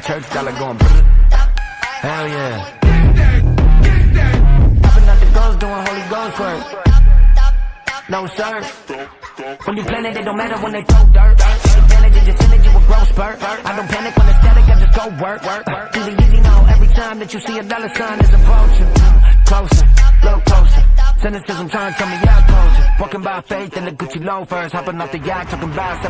church dollar going brrr. Hell yeah. Popping out the ghost, doing Holy Ghost work. No sir. When you plan it, it don't matter when they throw dirt. Advantage is just energy with growth spurt. I don't panic when it's static, I just go work. Easy now, every time that you see a dollar sign, it's a vulture. Closer, little closer. Cynicism trying to tell me I told you. Walking by faith in the Gucci loafers, hopping off the yacht, talking about